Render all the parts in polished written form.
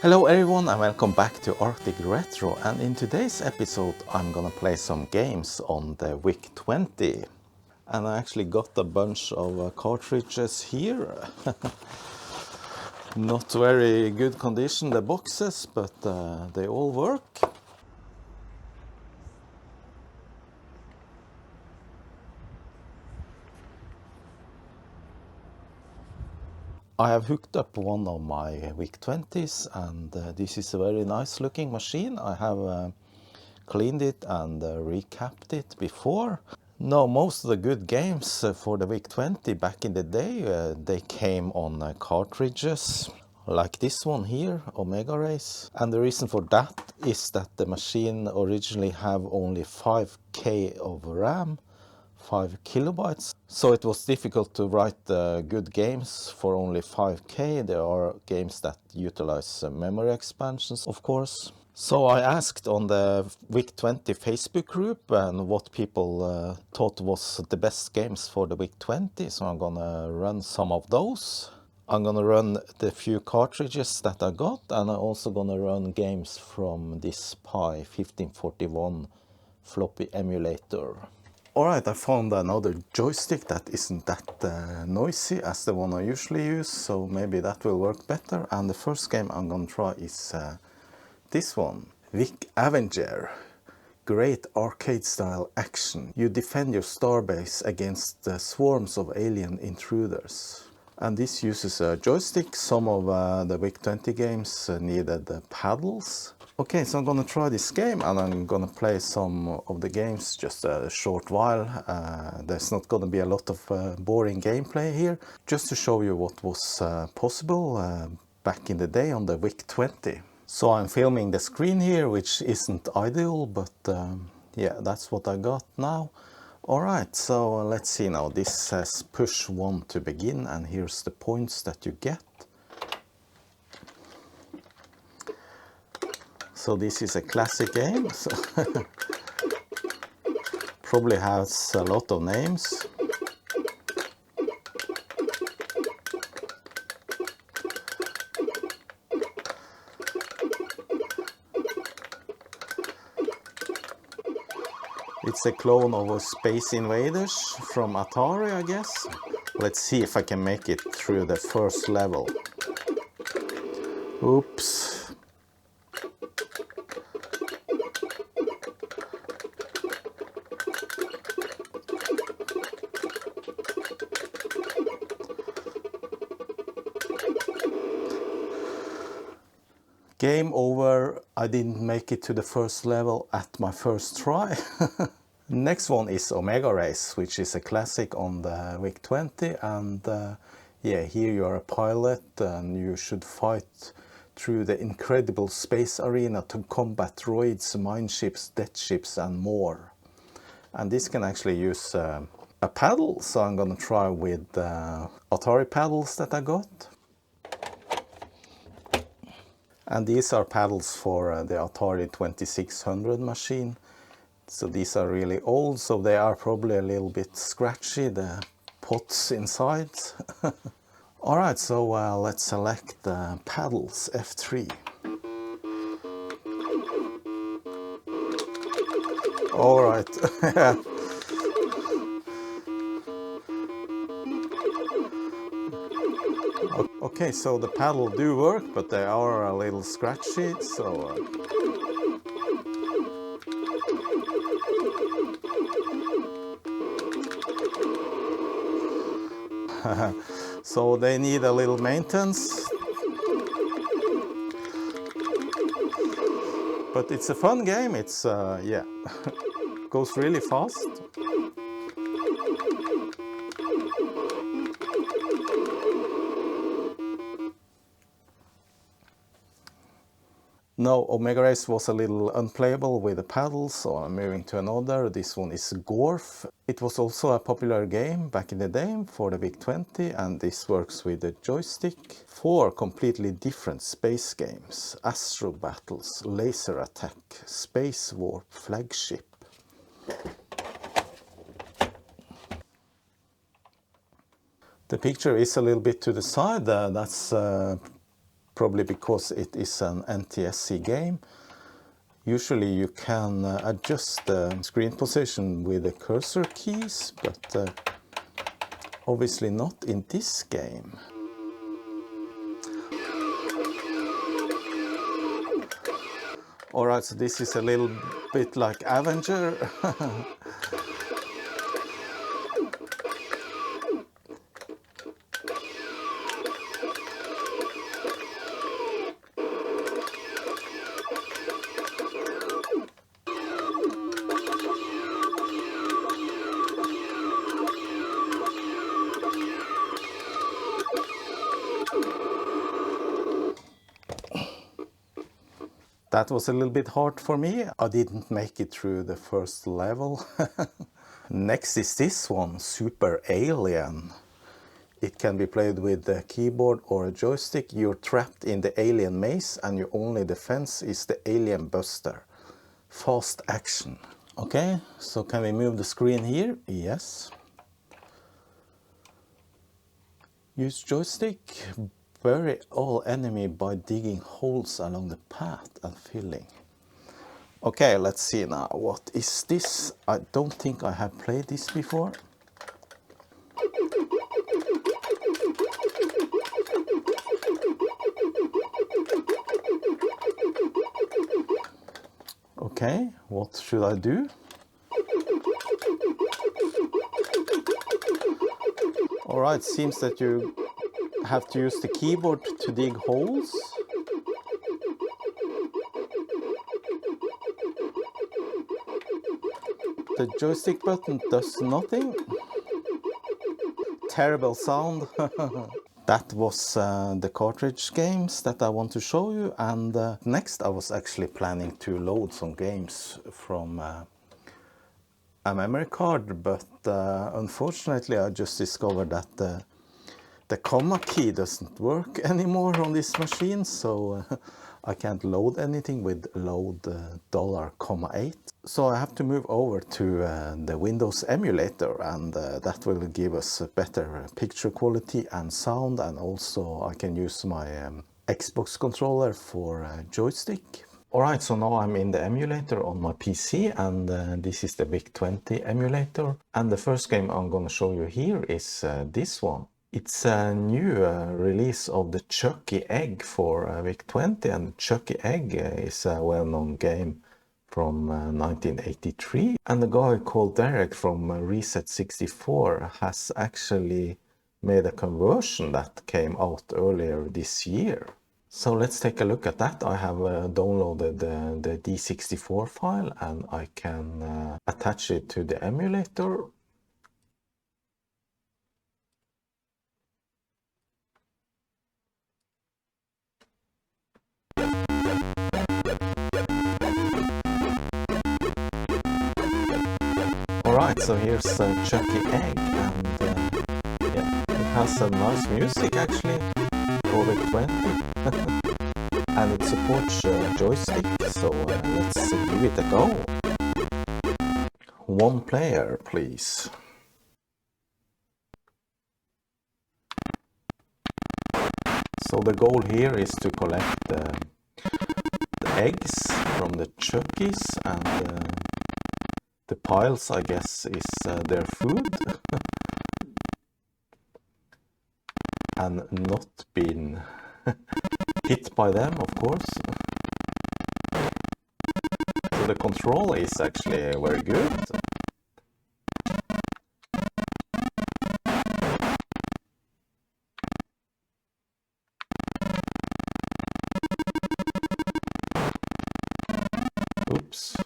Hello everyone and welcome back to Arctic Retro, and in today's episode I'm gonna play some games on the VIC-20. And I actually got a bunch of cartridges here. Not very good condition, the boxes, but they all work. I have hooked up one of my VIC-20s, and this is a very nice looking machine. I have cleaned it and recapped it before. Now, most of the good games for the VIC-20 back in the day, they came on cartridges, like this one here, Omega Race. And the reason for that is that the machine originally have only 5K of RAM, 5 kilobytes. So it was difficult to write good games for only 5K. There are games that utilize memory expansions, of course. So I asked on the VIC-20 Facebook group and what people thought was the best games for the VIC-20. So I'm gonna run some of those. I'm gonna run the few cartridges that I got, and I'm also gonna run games from this Pi 1541 floppy emulator. Alright, I found another joystick that isn't that noisy as the one I usually use, so maybe that will work better. And the first game I'm gonna try is this one, VIC Avenger. Great arcade-style action. You defend your starbase against swarms of alien intruders. And this uses a joystick. Some of the VIC-20 games needed paddles. Okay, so I'm gonna try this game and I'm gonna play some of the games just a short while. There's not gonna be a lot of boring gameplay here, just to show you what was possible back in the day on the VIC-20. So I'm filming the screen here, which isn't ideal, but yeah, that's what I got now. Alright, so let's see now. This says push 1 to begin, and here's the points that you get. So this is a classic game, so probably has a lot of names. It's a clone of Space Invaders from Atari, I guess. Let's see if I can make it through the first level. Oops. Game over. I didn't make it to the first level at my first try. Next one is Omega Race, which is a classic on the VIC-20, and yeah, here you are a pilot and you should fight through the incredible space arena to combat droids, mine ships, death ships and more. And this can actually use a paddle, so I'm gonna try with Atari paddles that I got. And these are paddles for the Atari 2600 machine. So these are really old, so they are probably a little bit scratchy, the pots inside. Alright, so let's select the paddles, F3. Alright. Okay, so the paddle do work, but they are a little scratchy, so so they need a little maintenance. But it's a fun game. It's yeah, goes really fast. No, Omega Race was a little unplayable with the paddles, so I'm moving to another. This one is Gorf. It was also a popular game back in the day for the VIC-20, and this works with the joystick. 4 completely different space games: Astro Battles, Laser Attack, Space Warp, Flagship. The picture is a little bit to the side. That's probably because it is an NTSC game. Usually you can adjust the screen position with the cursor keys, but obviously not in this game. Alright, so this is a little bit like Avenger. That was a little bit hard for me. I didn't make it through the first level. Next is this one, Super Alien. It can be played with a keyboard or a joystick. You're trapped in the alien maze and your only defense is the alien buster. Fast action. Okay, so can we move the screen here? Yes. Use joystick. Bury all enemy by digging holes along the path and filling. Okay, let's see now. What is this? I don't think I have played this before. Okay, what should I do? Alright, seems that you have to use the keyboard to dig holes. The joystick button does nothing. Terrible sound. That was the cartridge games that I want to show you, and next I was actually planning to load some games from a memory card, but unfortunately I just discovered that the comma key doesn't work anymore on this machine, so I can't load anything with load $8. So I have to move over to the Windows emulator, and that will give us a better picture quality and sound, and also I can use my Xbox controller for joystick. Alright, so now I'm in the emulator on my PC, and this is the VIC-20 emulator. And the first game I'm gonna show you here is this one. It's a new release of the Chuckie Egg for VIC-20, and Chuckie Egg is a well-known game from 1983. And the guy called Derek from Reset64 has actually made a conversion that came out earlier this year. So let's take a look at that. I have downloaded the D64 file, and I can attach it to the emulator. Alright, so here's Chuckie Egg, and yeah, it has some nice music actually for VIC-20. And it supports joystick, so let's give it a go. One player, please. So the goal here is to collect the eggs from the Chuckies, and the piles, I guess, is their food. And not been hit by them, of course. So the control is actually very good. Oops.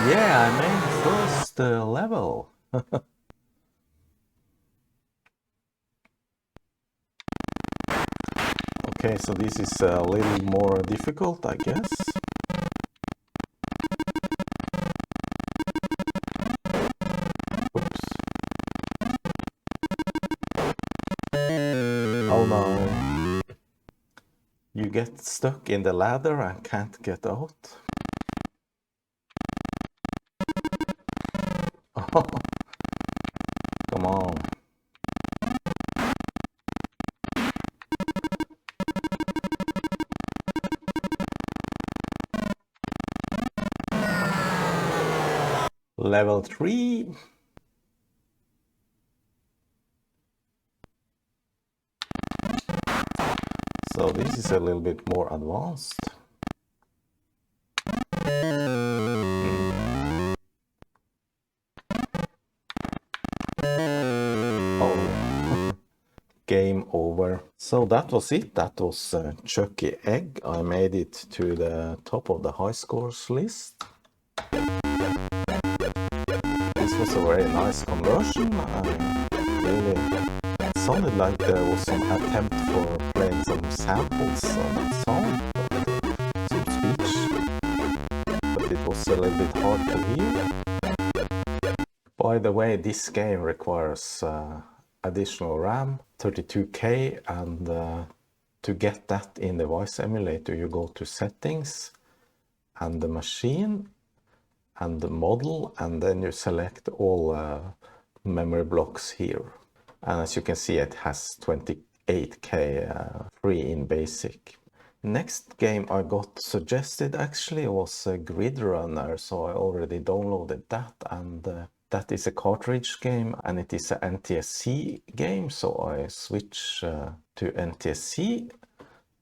Yeah, I made the first level. Okay, so this is a little more difficult, I guess. Oops. Oh no. You get stuck in the ladder and can't get out. Level 3. So this is a little bit more advanced. Oh, game over. So that was it. That was Chuckie Egg. I made it to the top of the high scores list. This was a very nice conversion. Really sounded like there was some attempt for playing some samples of that song, some speech, but it was a little bit hard to hear. By the way, this game requires additional RAM, 32K, and to get that in the VIC emulator you go to settings and the machine and the model, and then you select all memory blocks here. And as you can see, it has 28K free in basic. Next game I got suggested actually was Gridrunner, so I already downloaded that, and that is a cartridge game and it is an NTSC game, so I switch to NTSC,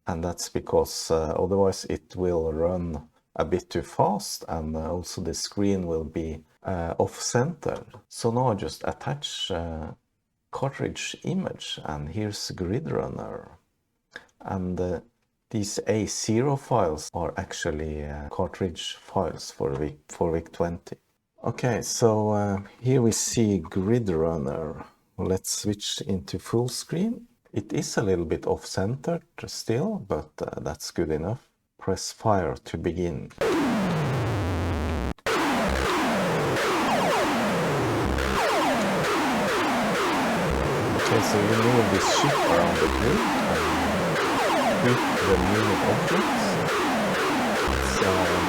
and that's because otherwise it will run a bit too fast, and also the screen will be off-center. So now I just attach cartridge image, and here's Gridrunner, and these A0 files are actually cartridge files for VIC-20. Okay, so here we see Gridrunner. Let's switch into full screen. It is a little bit off-centered still, but that's good enough. Press fire to begin. Okay, so you move this ship around the grid and hit the moving objects. It's a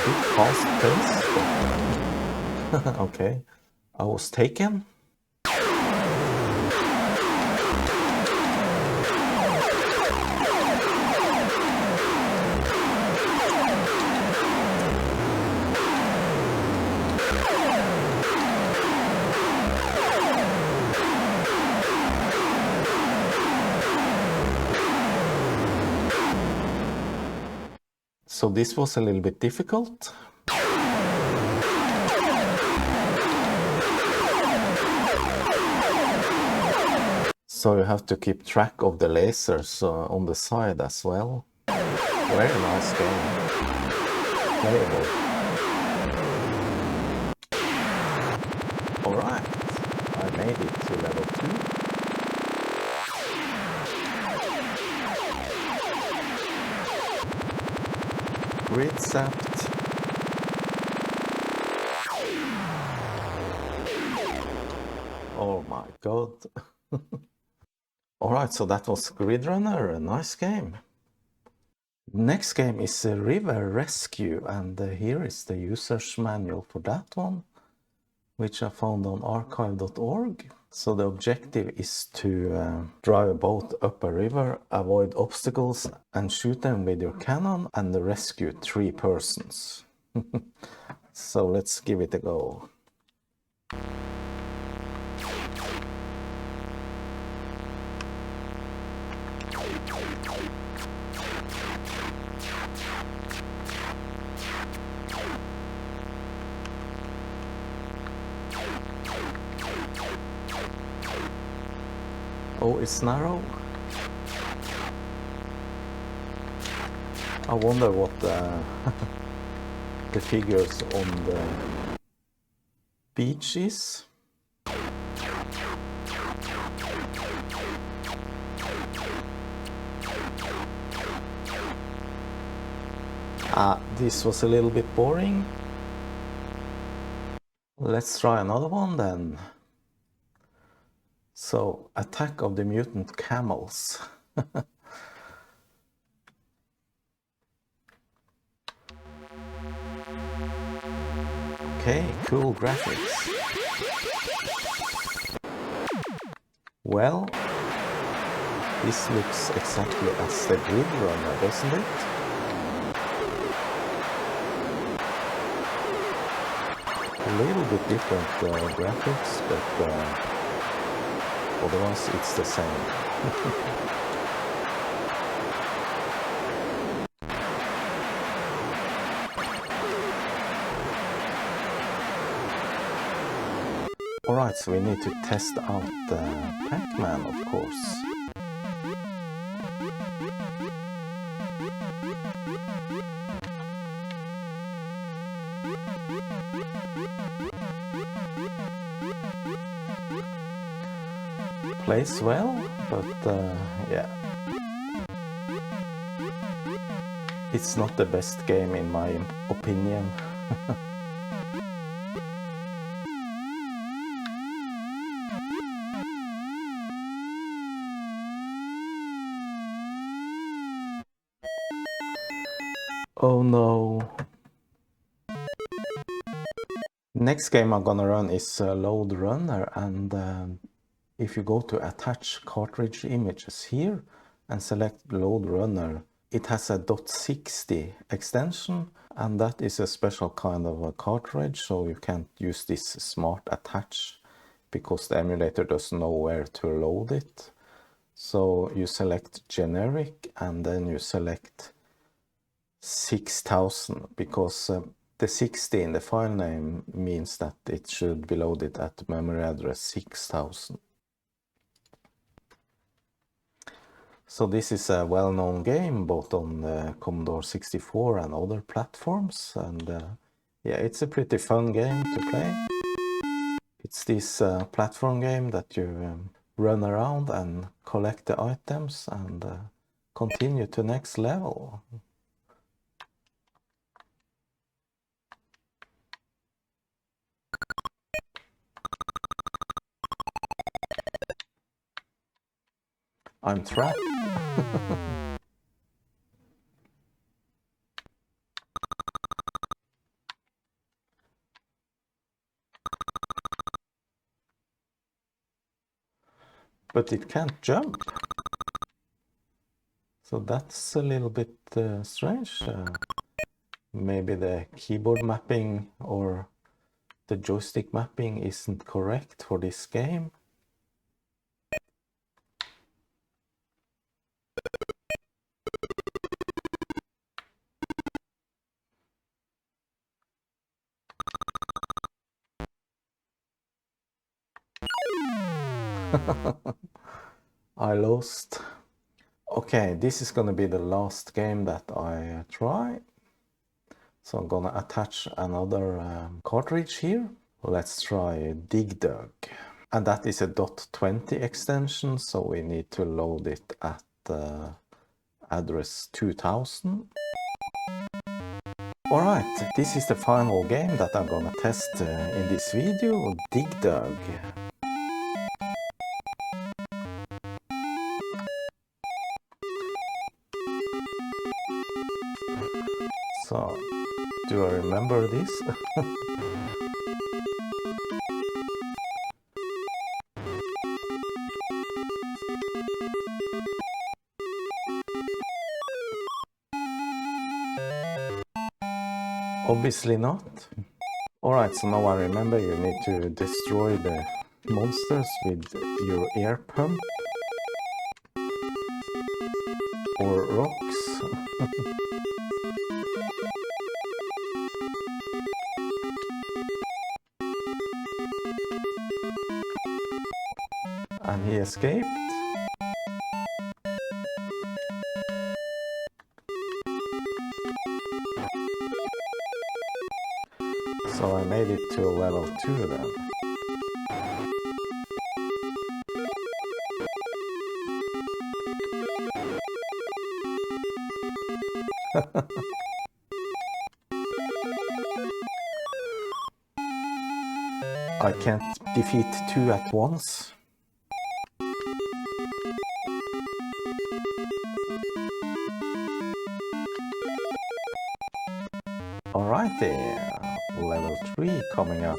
bit fast paced, but okay, I was taken. So this was a little bit difficult. So you have to keep track of the lasers on the side as well. Very nice game. Playable. Alright, I made it to level 2. Grid zapped. Oh my god. Alright, so that was Gridrunner, a nice game. Next game is River Rescue, and here is the user's manual for that one, which I found on archive.org. So the objective is to drive a boat up a river, avoid obstacles, and shoot them with your cannon, and rescue 3 persons. So let's give it a go. Oh, it's narrow. I wonder what the figures on the beach is. This was a little bit boring. Let's try another one then. So, Attack of the Mutant Camels. Okay, cool graphics. Well, this looks exactly as the Gridrunner, doesn't it? A little bit different graphics, but otherwise it's the same. Alright, so we need to test out Pac-Man, of course. Plays well, but yeah. It's not the best game in my opinion. Oh no. Next game I'm gonna run is Load Runner, and if you go to attach cartridge images here and select Load Runner, it has a .60 extension, and that is a special kind of a cartridge, so you can't use this smart attach because the emulator doesn't know where to load it. So you select generic and then you select 6000 because the 60 in the file name means that it should be loaded at memory address 6000. So this is a well-known game both on the Commodore 64 and other platforms, and yeah, it's a pretty fun game to play. It's this platform game that you run around and collect the items and continue to next level. I'm trapped. But it can't jump. So that's a little bit strange. Maybe the keyboard mapping or the joystick mapping isn't correct for this game. I lost. Okay, this is gonna be the last game that I try. So I'm gonna attach another cartridge here. Let's try Dig Dug. And that is a .20 extension, so we need to load it at address 2000. Alright, this is the final game that I'm gonna test in this video, Dig Dug. So, do I remember this? Obviously not. Alright, so now I remember you need to destroy the monsters with your air pump or rocks. And he escaped. So I made it to level 2 then. I can't defeat 2 at once. Alrighty, level 3 coming up.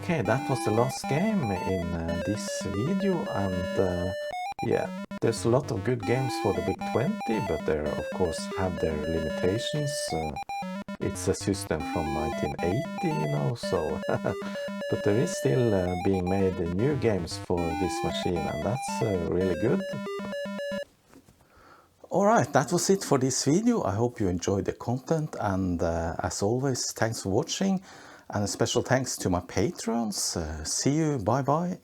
Okay, that was the last game in this video, and yeah, there's a lot of good games for the VIC-20, but they of course have their limitations. It's a system from 1980, you know, so but there is still being made new games for this machine, and that's really good. Alright, that was it for this video. I hope you enjoyed the content, and as always, thanks for watching, and a special thanks to my patrons. See you, bye bye.